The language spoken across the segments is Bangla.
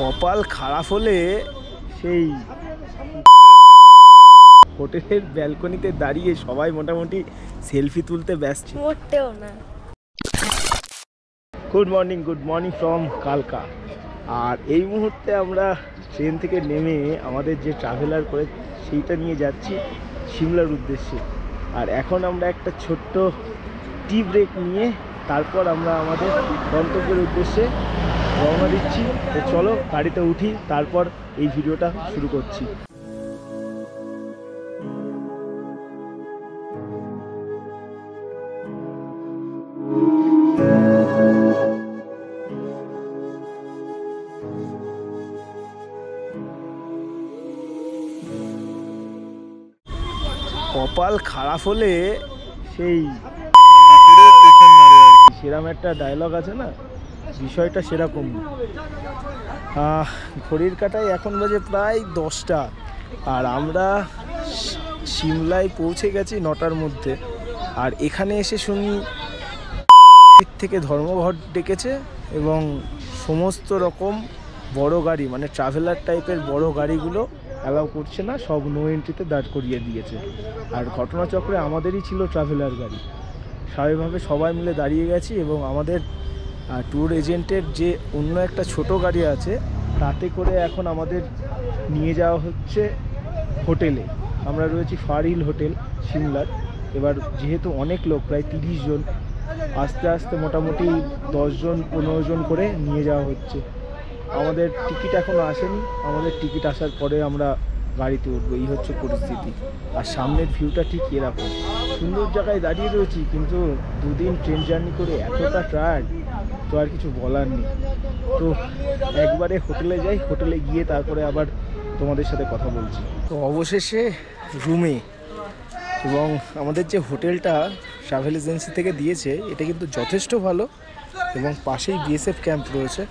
কপাল খারাপ হলে সেই হোটেলের ব্যালকনিতে দাঁড়িয়ে সবাই মোটামুটি সেলফি তুলতে ব্যস্ত। মোটেও না। গুড মর্নিং ফ্রম কালকা। আর এই মুহূর্তে আমরা ট্রেন থেকে নেমে আমাদের যে ট্রাভেলার করে সেইটা নিয়ে যাচ্ছি সিমলার উদ্দেশ্যে। আর এখন আমরা একটা ছোট্ট টি ব্রেক নিয়ে তারপর আমরা আমাদের গন্তব্যের উদ্দেশ্যে রওনা দিচ্ছি। তো চলো গাড়িতে উঠি, তারপর এই ভিডিওটা শুরু করছি। কপাল খারাপ হলে সেই সেরকম একটা ডায়লগ আছে না, বিষয়টা সেরকম। ঘড়ির কাঁটায় এখন বাজে প্রায় 10টা, আর আমরা সিমলায় পৌঁছে গেছি 9টার মধ্যে। আর এখানে এসে শুনি থেকে ধর্মঘট ডেকেছে এবং সমস্ত রকম বড় গাড়ি, মানে ট্রাভেলার টাইপের বড় গাড়িগুলো অ্যালাউ করছে না, সব নো এন্ট্রিতে দাঁড় করিয়ে দিয়েছে। আর ঘটনাচক্রে আমাদেরই ছিল ট্রাভেলার গাড়ি। স্বাভাবিকভাবে সবাই মিলে দাঁড়িয়ে গেছি এবং আমাদের ট্যুর এজেন্টের যে অন্য একটা ছোট গাড়ি আছে তাতে করে এখন আমাদের নিয়ে যাওয়া হচ্ছে হোটেলে। আমরা রয়েছি ফার হিল হোটেল সিমলার। এবার যেহেতু অনেক লোক, প্রায় 30 জন, আস্তে আস্তে মোটামুটি 10 জন 15 জন করে নিয়ে যাওয়া হচ্ছে। আমাদের টিকিট এখনও আসেনি, আমাদের টিকিট আসার পরে আমরা গাড়িতে উঠবো। এই হচ্ছে পরিস্থিতি। আর সামনের ভিউটা ঠিক এরকম সুন্দর জায়গায় দাঁড়িয়ে রয়েছি, কিন্তু 2 দিন ট্রেন জার্নি করে এতটা টায়ার্ড, তো আর কিছু বলার নেই। তো একবারে হোটেলে যাই, হোটেলে গিয়ে তারপরে আবার তোমাদের সাথে কথা বলছি। তো অবশেষে রুমে, এবং আমাদের যে হোটেলটা ট্রাভেল এজেন্সি থেকে দিয়েছে এটা কিন্তু যথেষ্ট ভালো, এবং পাশেই বিএসএফ ক্যাম্প রয়েছে।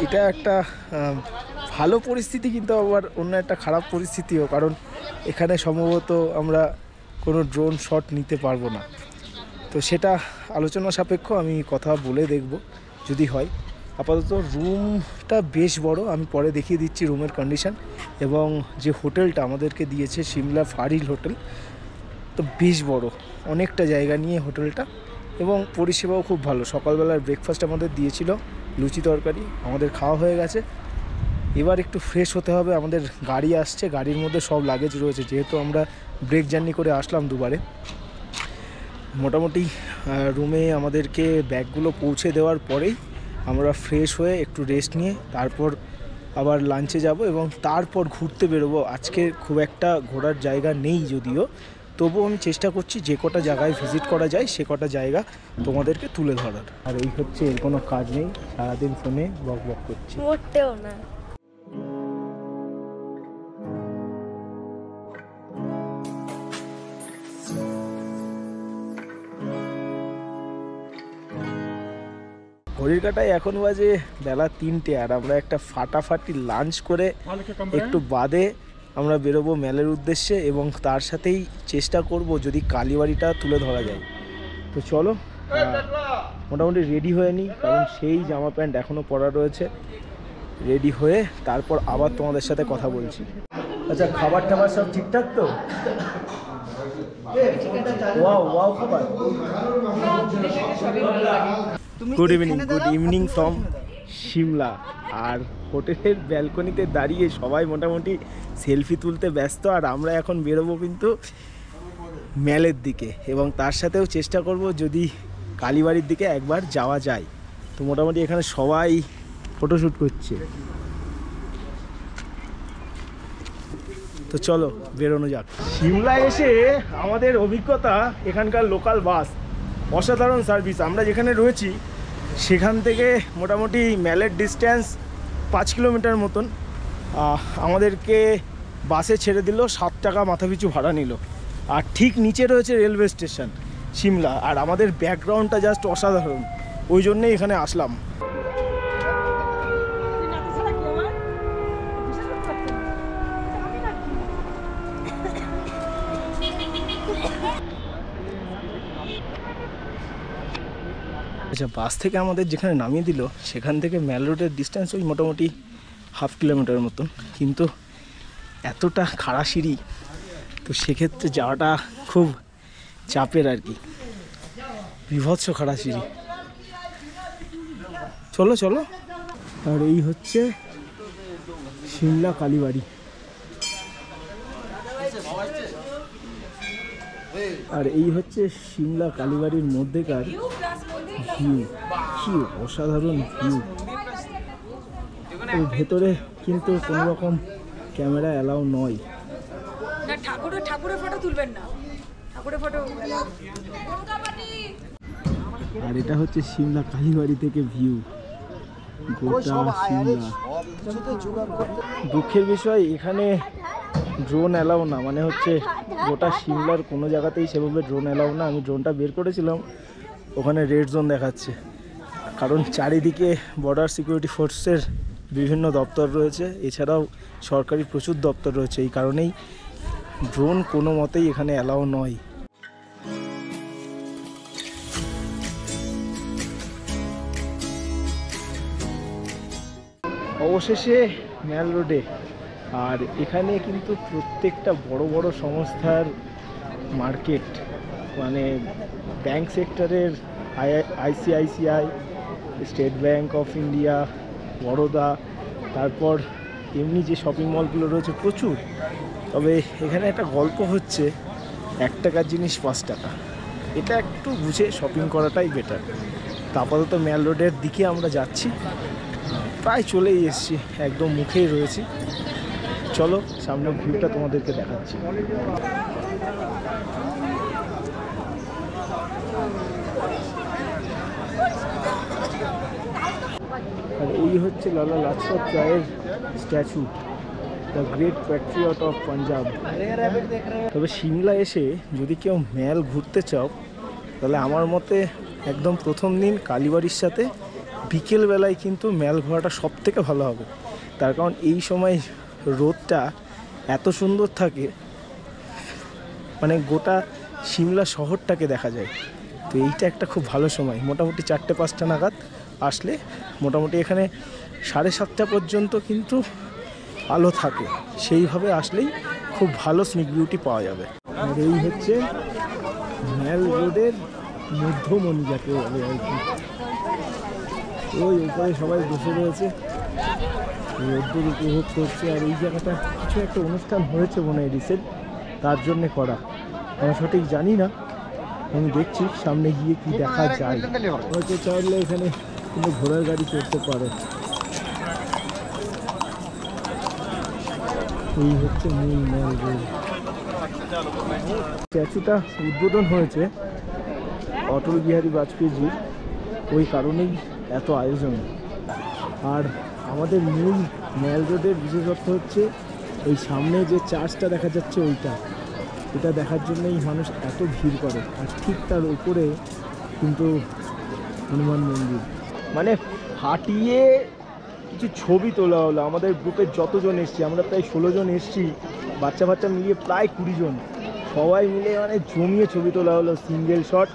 এটা একটা ভালো পরিস্থিতি, কিন্তু আবার অন্য একটা খারাপ পরিস্থিতিও, কারণ এখানে সম্ভবত আমরা কোনো ড্রোন শট নিতে পারবো না। তো সেটা আলোচনা সাপেক্ষ, আমি কথা বলে দেখব যদি হয়। আপাতত রুমটা বেশ বড়, আমি পরে দেখিয়ে দিচ্ছি রুমের কন্ডিশন। এবং যে হোটেলটা আমাদেরকে দিয়েছে সিমলা ফার হিল হোটেল, তো বেশ বড়, অনেকটা জায়গা নিয়ে হোটেলটা, এবং পরিষেবাও খুব ভালো। সকালবেলার ব্রেকফাস্ট আমাদের দিয়েছিল লুচি তরকারি, আমাদের খাওয়া হয়ে গেছে। এবার একটু ফ্রেশ হতে হবে, আমাদের গাড়ি আসছে, গাড়ির মধ্যে সব লাগেজ রয়েছে, যেহেতু আমরা ব্রেক জার্নি করে আসলাম দুবারে। মোটামুটি রুমে আমাদেরকে ব্যাগগুলো পৌঁছে দেওয়ার পরেই আমরা ফ্রেশ হয়ে একটু রেস্ট নিয়ে তারপর আবার লাঞ্চে যাব এবং তারপর ঘুরতে বেরোবো। আজকে খুব একটা ঘোরার জায়গা নেই যদিও, তবুও আমি চেষ্টা করছি যে কটা জায়গায় ভিজিট করা যায় সে কটা জায়গা তোমাদেরকে তুলে ধরার। আর এই হচ্ছে, এর কোনো কাজ নেই, সারাদিন ফোনে বক বক করছি। মোটেও না। ঘড়ির কাঁটায় এখন বাজে বেলা 3টে, আর আমরা একটা ফাটাফাটি লাঞ্চ করে একটু বাদে আমরা বেরোবো মেলের উদ্দেশ্যে, এবং তার সাথেই চেষ্টা করব যদি কালীবাড়িটা তুলে ধরা যায়। তো চলো মোটামুটি রেডি হয়ে নিই, কারণ সেই জামা প্যান্ট এখনও পরা রয়েছে। রেডি হয়ে তারপর আবার তোমাদের সাথে কথা বলছি। আচ্ছা, খাবার টাবার সব ঠিকঠাক তো? ওয়াও খাবার। Good evening from Shimla. আর হোটেলের ব্যালকনিতে দাঁড়িয়ে সবাই মোটামুটি সেলফি তুলতে ব্যস্ত। আর আমরা এখন বেরোবো কিন্তু মেলের দিকে, এবং তার সাথেও চেষ্টা করব যদি কালীবাড়ির দিকে একবার যাওয়া যায়। তো মোটামুটি এখানে সবাই ফটোশ্যুট করছে, তো চলো বেরোনো যাক। সিমলা এসে আমাদের অভিজ্ঞতা, এখানকার লোকাল বাস অসাধারণ সার্ভিস। আমরা যেখানে রয়েছি সেখান থেকে মোটামুটি মেলের ডিস্ট্যান্স 5 কিলোমিটার মতন। আমাদেরকে বাসে ছেড়ে দিল, 7 টাকা মাথাপিছু ভাড়া নিল। আর ঠিক নিচে রয়েছে রেলওয়ে স্টেশন সিমলা। আর আমাদের ব্যাকগ্রাউন্ডটা জাস্ট অসাধারণ, ওই জন্যেই এখানে আসলাম। আচ্ছা, বাস থেকে আমাদের যেখানে নামিয়ে দিল সেখান থেকে ম্যাল রোডের ডিস্টেন্স ওই মোটামুটি 1/2 কিলোমিটার মতন, কিন্তু এতটা খাড়া সিঁড়ি, তো সেক্ষেত্রে যাওয়াটা খুব চাপের আর কি, বিভৎস খাড়া সিঁড়ি। চলো চলো। আর এই হচ্ছে সিমলা কালীবাড়ি। আর এই হচ্ছে সিমলা কালীবাড়ির মধ্যেকার ভিউ, কি অসাধারণ ভিউ। ভেতরে কিন্তু কোনো রকম ক্যামেরা অ্যালাউ নয়। ঠাকুরের ফটো তুলবেন না, ঠাকুরের ফটো। আর এটা হচ্ছে সিমলা কালীবাড়ি থেকে ভিউ, গোটা সিমলা। দুঃখের বিষয় এখানে ড্রোন অ্যালাউ না, মানে হচ্ছে গোটা সিমলার কোনো জায়গাতেই সেভাবে ড্রোন অ্যালাউ না। আমি ড্রোনটা বের করেছিলাম, ওখানে রেড জোন দেখাচ্ছে, কারণ চারিদিকে বর্ডার সিকিউরিটি ফোর্সের বিভিন্ন দপ্তর রয়েছে, এছাড়াও সরকারি প্রচুর দপ্তর রয়েছে, এই কারণেই ড্রোন কোনো মতেই এখানে অ্যালাউ নয়। অবশেষে ম্যাল রোডে। আর এখানে কিন্তু প্রত্যেকটা বড় বড় সংস্থার মার্কেট, মানে ব্যাংক সেক্টরের ICICI, state bank of India, Baroda, তারপর এমনি যে শপিং মলগুলো রয়েছে প্রচুর। তবে এখানে একটা গল্প হচ্ছে, 1 টাকার জিনিস 5 টাকা, এটা একটু বুঝে শপিং করাটাই বেটার। তা আপাতত ম্যাল রোডের দিকে আমরা যাচ্ছি, প্রায় চলেই এসেছি, একদম মুখেই রয়েছি। চলো সামনের ভিউটা তোমাদেরকে দেখাচ্ছি। আর এই হচ্ছে লালা লাজপত রায়ের statue, the great Patriot of Punjab. তবে সিমলা এসে যদি কেউ ম্যাল ঘুরতে চাও, তাহলে আমার মতে একদম প্রথম দিন কালীবাড়ির সাথে বিকেলবেলায় কিন্তু ম্যাল ঘোরাটা সব থেকে ভালো হবে। তার কারণ এই সময় রোদটা এত সুন্দর থাকে, মানে গোটা সিমলা শহরটাকে দেখা যায়। তো এইটা একটা খুব ভালো সময়, মোটামুটি 4টে-5টা নাগাদ আসলে মোটামুটি এখানে 7:30 পর্যন্ত কিন্তু আলো থাকে, সেইভাবে আসলেই খুব ভালো স্নিক বিউটি পাওয়া যাবে। আর এই হচ্ছে ম্যাল রোডের মধ্যমণি যাকে বলে আর কি। ওই উপরে সবাই বসে রয়েছে, রোদ্দুর উপভোগ করছে। আর এই জায়গাটা কিছু একটা অনুষ্ঠান হয়েছে মনে হয় রিসেন্ট, তার জন্যে করা, আমি সঠিক জানি না। আমি দেখছি সামনে গিয়ে কি দেখা যায়। হয়তো চাইলে এখানে কিন্তু ঘোড়ার গাড়ি চড়তে পারে। এই হচ্ছে মূল ম্যাল রোড। স্ট্যাচুটা উদ্বোধন হয়েছে অটল বিহারী বাজপেয়ীজির, ওই কারণেই এত আয়োজন। আর আমাদের মূল ম্যাল রোডের বিশেষত্ব হচ্ছে ওই সামনে যে চার্চটা দেখা যাচ্ছে ওইটা, এটা দেখার জন্যই মানুষ এত ভিড় করে। আর ঠিক তার উপরে কিন্তু হনুমান মন্দির, মানে ফাটিয়ে কিছু ছবি তোলা হলো। আমাদের গ্রুপের যতজন এসছি, আমরা প্রায় 16 জন এসছি, বাচ্চা বাচ্চা মিলিয়ে প্রায় 20 জন, সবাই মিলে মানে জমিয়ে ছবি তোলা হলো, সিঙ্গেল শট,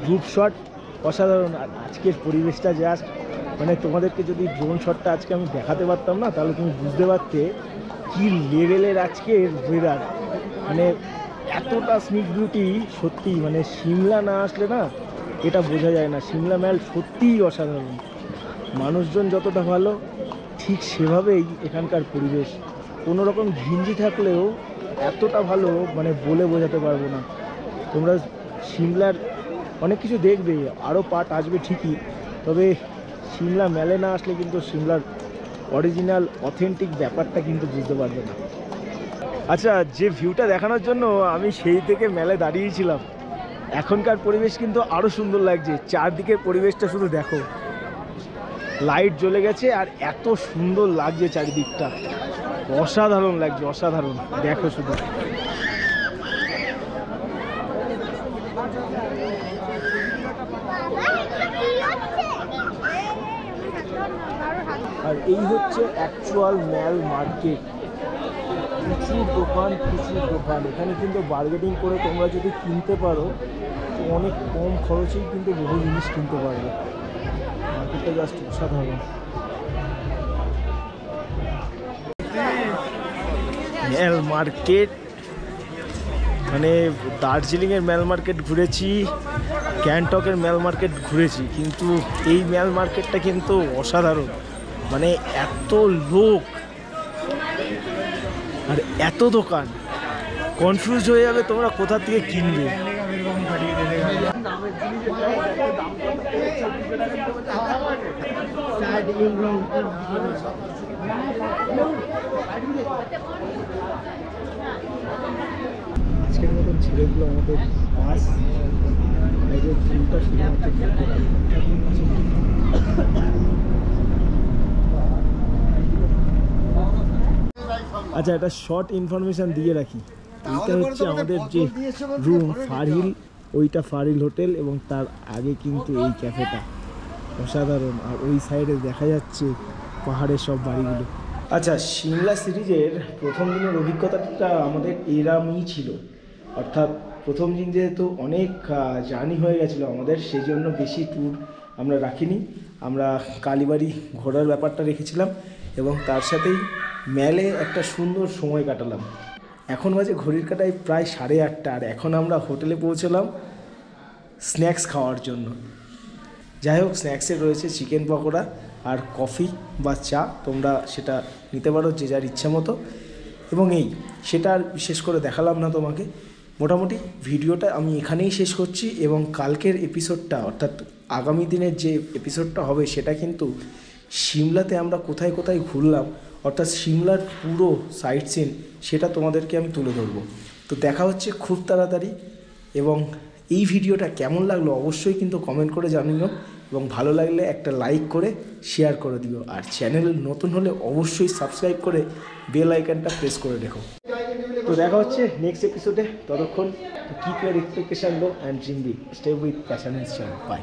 গ্রুপ শট, অসাধারণ। আর আজকের পরিবেশটা জাস্ট, মানে তোমাদেরকে যদি ড্রোন শটটা আজকে আমি দেখাতে পারতাম না, তাহলে তুমি বুঝতে পারতে কী লেভেলের আজকের ওয়েদার। মানে এতটা স্নিক বিউটি, সত্যি মানে সিমলা না আসলে না এটা বোঝা যায় না। সিমলা ম্যাল সত্যিই অসাধারণ, মানুষজন যতটা ভালো ঠিক সেভাবেই এখানকার পরিবেশ। কোনো রকম ঘিঞ্জি থাকলেও এতটা ভালো মানে বলে বোঝাতে পারবো না। তোমরা সিমলার অনেক কিছু দেখবে, আরও পার্ট আসবে ঠিকই, তবে সিমলা মেলে না আসলে কিন্তু সিমলার অরিজিনাল অথেন্টিক ব্যাপারটা কিন্তু বুঝতে পারবে না। আচ্ছা, যে ভিউটা দেখানোর জন্য আমি সেই থেকে মেলে দাঁড়িয়েছিলাম, এখনকার পরিবেশ কিন্তু আরও সুন্দর লাগছে। চারদিকের পরিবেশটা শুধু দেখো, লাইট জ্বলে গেছে আর এত সুন্দর লাগছে চারিদিকটা, অসাধারণ লাগছে, অসাধারণ। দেখো শুধু, আর এই হচ্ছে অ্যাকচুয়াল ম্যাল মার্কেট। প্রচুর দোকান, প্রচুর দোকান। এখানে কিন্তু বার্গেনিং করে তোমরা যদি কিনতে পারো অনেক কম খরচেই কিন্তু বহু জিনিস কিনতে পারবে। মার্কেটটা জাস্ট অসাধারণ। মেল মার্কেট মানে দার্জিলিংয়ের মেল মার্কেট ঘুরেছি, গ্যাংটকের মেল মার্কেট ঘুরেছি, কিন্তু এই মেল মার্কেটটা কিন্তু অসাধারণ। মানে এত লোক আর এত দোকান, কনফিউজ হয়ে যাবে তোমরা কোথা থেকে কিনবে। আজকের মতন ছেলেগুলো আমাদের বাস আচ্ছা, একটা শর্ট ইনফরমেশন দিয়ে রাখি। এইটা হচ্ছে আমাদের যে রুম ফারহিল, ওইটা ফারহিল হোটেল, এবং তার আগে কিন্তু এই ক্যাফেটা অসাধারণ। আর ওই সাইডে দেখা যাচ্ছে পাহাড়ের সব বাড়িগুলো। আচ্ছা, সিমলা সিরিজের প্রথম দিনের অভিজ্ঞতাটা আমাদের এরমই ছিল, অর্থাৎ প্রথম দিন যেহেতু অনেক জার্নি হয়ে গেছিলো আমাদের, সেই জন্য বেশি ট্যুর আমরা রাখিনি। আমরা কালীবাড়ি ঘোরার ব্যাপারটা রেখেছিলাম এবং তার সাথেই মেলে একটা সুন্দর সময় কাটালাম। এখন বাজে ঘড়ির কাটায় প্রায় 8:30, আর এখন আমরা হোটেলে পৌঁছলাম স্ন্যাক্স খাওয়ার জন্য। যাই হোক, স্ন্যাক্সে রয়েছে চিকেন পকোড়া আর কফি বা চা, তোমরা সেটা নিতে পারো যে যার ইচ্ছা মতো। এবং সেটা আর বিশেষ করে দেখালাম না তোমাকে। মোটামুটি ভিডিওটা আমি এখানেই শেষ করছি, এবং কালকের এপিসোডটা অর্থাৎ আগামী দিনের যে এপিসোডটা হবে সেটা কিন্তু সিমলাতে আমরা কোথায় কোথায় ঘুরলাম, অর্থাৎ সিমলার পুরো সাইট সিন, সেটা তোমাদেরকে আমি তুলে ধরবো। তো দেখা হচ্ছে খুব তাড়াতাড়ি, এবং এই ভিডিওটা কেমন লাগলো অবশ্যই কিন্তু কমেন্ট করে জানিও, এবং ভালো লাগলে একটা লাইক করে শেয়ার করে দিও। আর চ্যানেল নতুন হলে অবশ্যই সাবস্ক্রাইব করে বেল আইকনটা প্রেস করে রেখো। তো দেখা হচ্ছে নেক্সট এপিসোডে। ততক্ষণ keep your expectation low and dream big, stay with passion and by.